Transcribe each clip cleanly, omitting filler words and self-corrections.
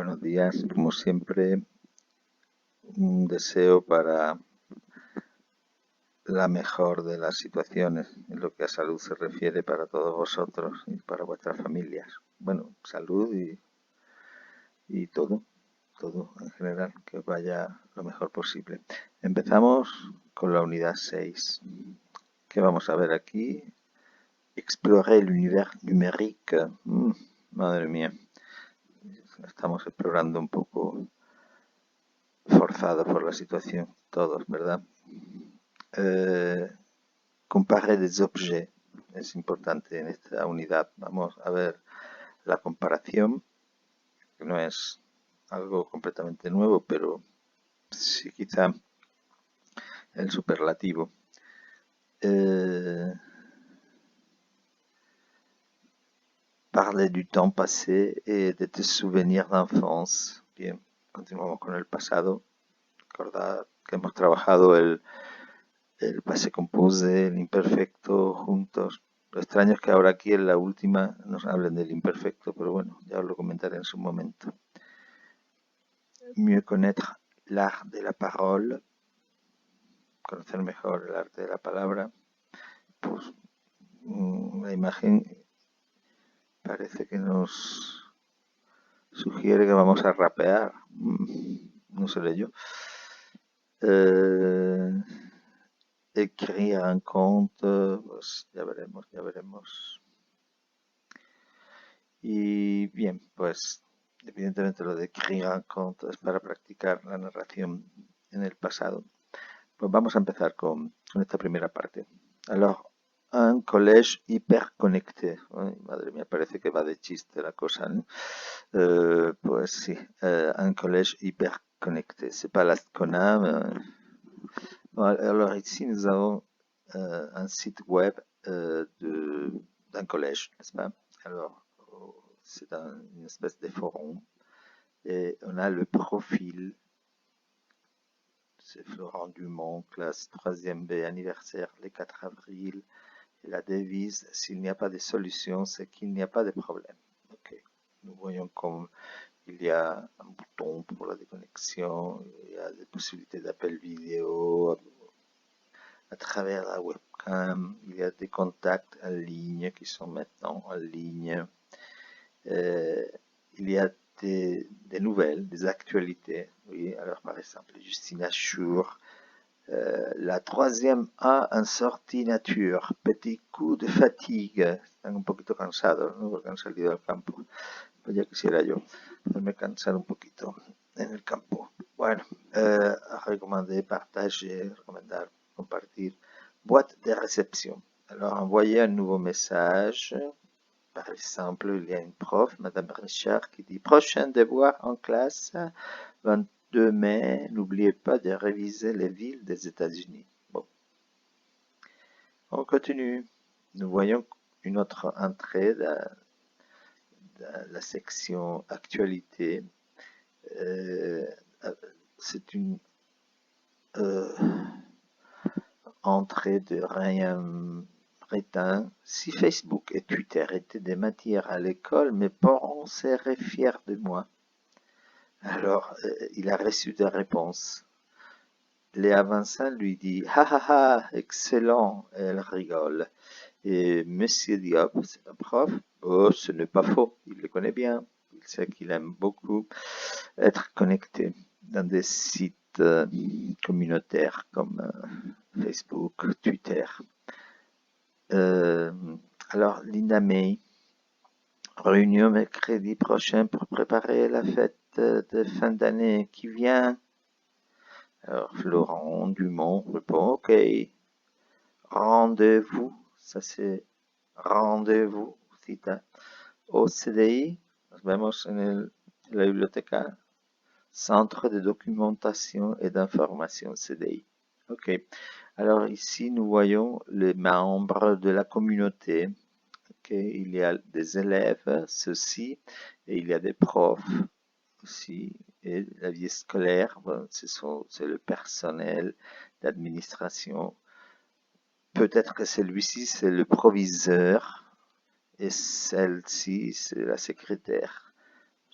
buenos días. Como siempre, un deseo para la mejor de las situaciones en lo que a salud se refiere para todos vosotros y para vuestras familias. Bueno, salud y todo en general, que os vaya lo mejor posible. Empezamos con la unidad 6. ¿Qué vamos a ver aquí? Explorer l'univers numérique. Madre mía. Estamos explorando un poco forzados por la situación, todos, ¿verdad? Comparer des objets es importante en esta unidad. Vamos a ver la comparación, que no es algo completamente nuevo, pero sí quizá el superlativo. Parler du temps passé et de tes souvenirs d'enfance. Bien, continuamos con el pasado. Recordad que hemos trabajado el passé composé, el imperfecto juntos. Lo extraño es que ahora aquí en la última nos hablen del imperfecto, pero bueno, ya os lo comentaré en su momento. Mieux connaître l'art de la parole. Conocer mejor el arte de la palabra. Pues la imagen parece que nos sugiere que vamos a rapear. No seré yo. Écrire un conte, pues ya veremos. Y bien, pues evidentemente lo de écrire un conte es para practicar la narración en el pasado. Pues vamos a empezar con esta primera parte. Alors, un collège hiperconecté. Ay, madre mía, parece que va de chiste la cosa, ¿no? Pues sí, un collège hyperconnecté. C'est pas l'ASCONAM. Alors ici, nous avons un site web d'un collège, n'est-ce pas? Alors, c'est une espèce de forum. Et on a le profil. C'est Florent Dumont, classe 3e B, anniversaire le 4 avril. Et la devise, s'il n'y a pas de solution, c'est qu'il n'y a pas de problème. Ok. Nous voyons comme il y a un bouton pour la déconnexion, il y a des possibilités d'appel vidéo à travers la webcam, il y a des contacts en ligne qui sont maintenant en ligne. Il y a des nouvelles, des actualités. Oui, alors par exemple, Justina Schur, la 3e A en sortie nature, petit coup de fatigue, están un poquito cansados, ¿no? Porque han salido al campo. Pues ya quisiera yo poderme cansar un poquito en el campo. Bueno, recommander, partager, recomendar, compartir. Boîte de réception. Alors, envoyer un nouveau message. Par exemple, il y a une prof, Madame Richard, qui dit « Prochain devoir en classe, 22 mai, n'oubliez pas de réviser les villes des États-Unis. » Bon. On continue. Nous voyons une autre entrée de la section actualité. C'est une entrée de Ryan Rétin. Si Facebook et Twitter étaient des matières à l'école, mes parents seraient fiers de moi. Alors, il a reçu des réponses. Léa Vincent lui dit « Ha ha ha, excellent !» Elle rigole. Et Monsieur Diop, c'est un prof, oh, ce n'est pas faux, il le connaît bien. Il sait qu'il aime beaucoup être connecté dans des sites communautaires comme Facebook, Twitter. Alors, Linda May, réunion mercredi prochain pour préparer la fête de fin d'année qui vient. Alors, Florent Dumont répond, ok, rendez-vous, ça c'est rendez-vous, cita, au CDI, nos vemos en la biblioteca, Centre de documentation et d'information, CDI. Ok, alors ici nous voyons les membres de la communauté. Okay. Il y a des élèves, ceux-ci, et il y a des profs aussi. Et la vie scolaire, bon, c'est le personnel d'administration. Peut-être que celui-ci, c'est le proviseur, et celle-ci, c'est la secrétaire.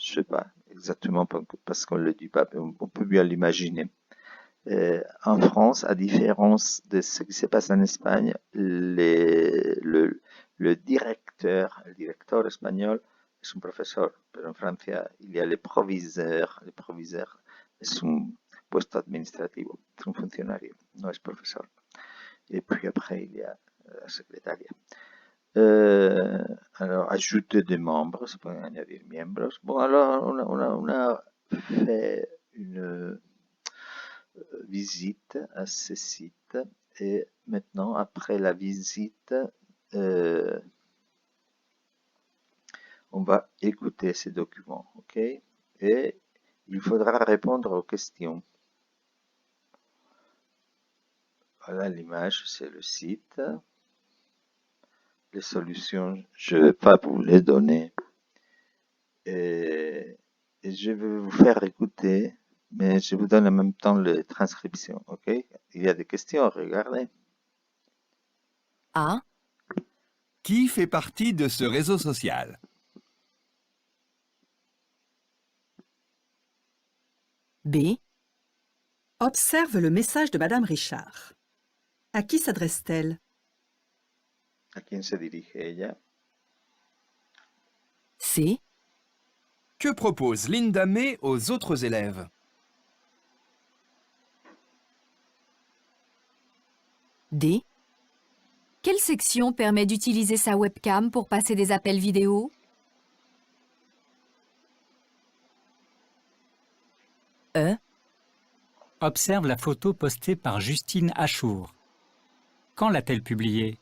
Je sais pas exactement parce qu'on le dit pas, mais on peut bien l'imaginer. En France, à différence de ce qui se passe en Espagne, le directeur espagnol es un profesor, pero en Francia il y a le proviseur. Le proviseur es un puesto administrativo, es un funcionario, no es profesor. Et puis après, il y a la secrétaire. Alors, ajouter des membres, ça peut añadir miembros. Bon, alors, on a fait une visite à ce site et maintenant, après la visite, on va écouter ces documents, ok? Et il faudra répondre aux questions. Voilà l'image, c'est le site. Les solutions, je ne vais pas vous les donner. Et je vais vous faire écouter, mais je vous donne en même temps les transcriptions, ok? Il y a des questions, regardez. A. Qui fait partie de ce réseau social? B. Observe le message de Madame Richard. À qui s'adresse-t-elle? ¿A quién se dirige ella? C. Que propose Linda May aux autres élèves? D. Quelle section permet d'utiliser sa webcam pour passer des appels vidéo? E. Observe la photo postée par Justine Achour. Quand l'a-t-elle publiée?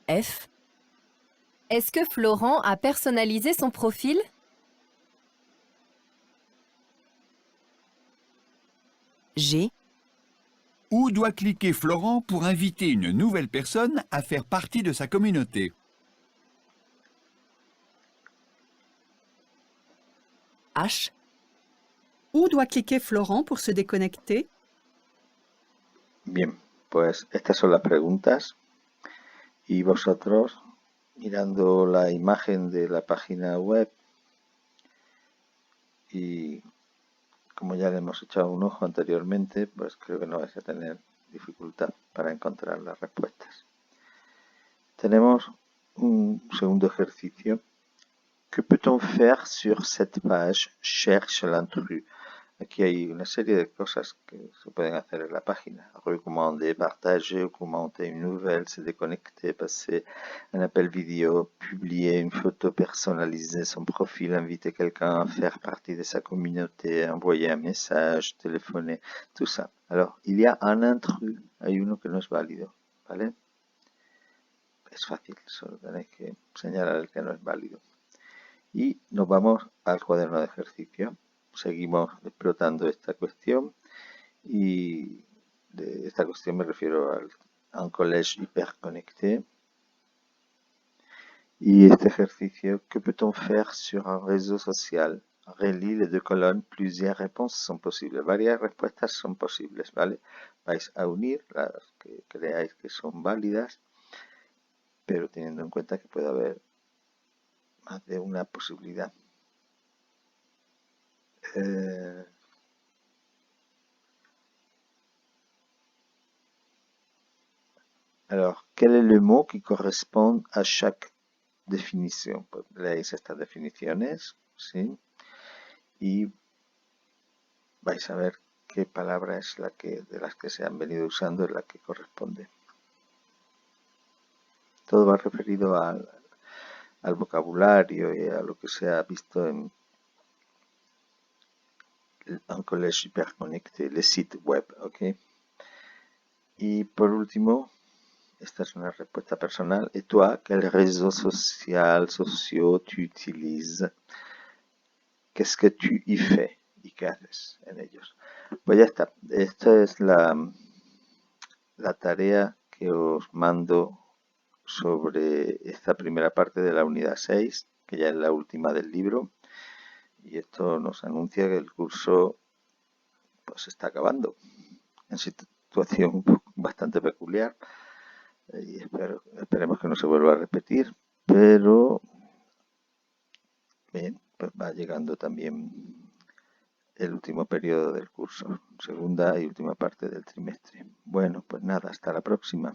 F. Est-ce que Florent a personnalisé son profil? G. Où doit cliquer Florent pour inviter une nouvelle personne à faire partie de sa communauté? H. Où doit cliquer Florent pour se déconnecter? Bien, pues estas son las preguntas y vosotros, mirando la imagen de la página web y como ya le hemos echado un ojo anteriormente, pues creo que no vais a tener dificultad para encontrar las respuestas. Tenemos un segundo ejercicio. Que peut-on faire sur cette page? Cherche l'intrus. Aquí hay una serie de cosas que se pueden hacer en la página. Recommander, partager, commenter une nouvelle, se déconnecter, passer un appel vidéo, publier une photo personnalisée, son profil, inviter quelqu'un à faire partie de sa communauté, envoyer un message, téléphoner, tout ça. Alors, il y a un intrus, hay uno que no es válido, ¿vale? Es fácil, solo tenéis que señalar el que no es válido. Y nos vamos al cuaderno de ejercicio. Seguimos explotando esta cuestión y de esta cuestión me refiero a un collège hyperconnecté. Y este ejercicio, que peut-on faire sur un réseau social? Relie les deux colonnes, plusieurs réponses son posibles. Varias respuestas son posibles, ¿vale? Vais a unir las que creáis que son válidas, pero teniendo en cuenta que puede haber más de una posibilidad. Alors, quel est le mot qui correspond à chaque definición? Pues leéis estas definiciones, ¿sí? Y vais a ver qué palabra es la que, de las que se han venido usando, es la que corresponde. Todo va referido al vocabulario y a lo que se ha visto en un collège hyperconnecté, le site web, ¿ok? Y por último, esta es una respuesta personal. ¿Y toi, quel réseau social, sociaux tu utilises? ¿Qué es que tu y fais? ¿Y qué haces en ellos? Pues ya está. Esta es la tarea que os mando sobre esta primera parte de la unidad 6, que ya es la última del libro. Y esto nos anuncia que el curso pues está acabando en situación bastante peculiar. Y esperemos que no se vuelva a repetir. pero bien, pues va llegando también el último periodo del curso, segunda y última parte del trimestre. Bueno, pues nada, hasta la próxima.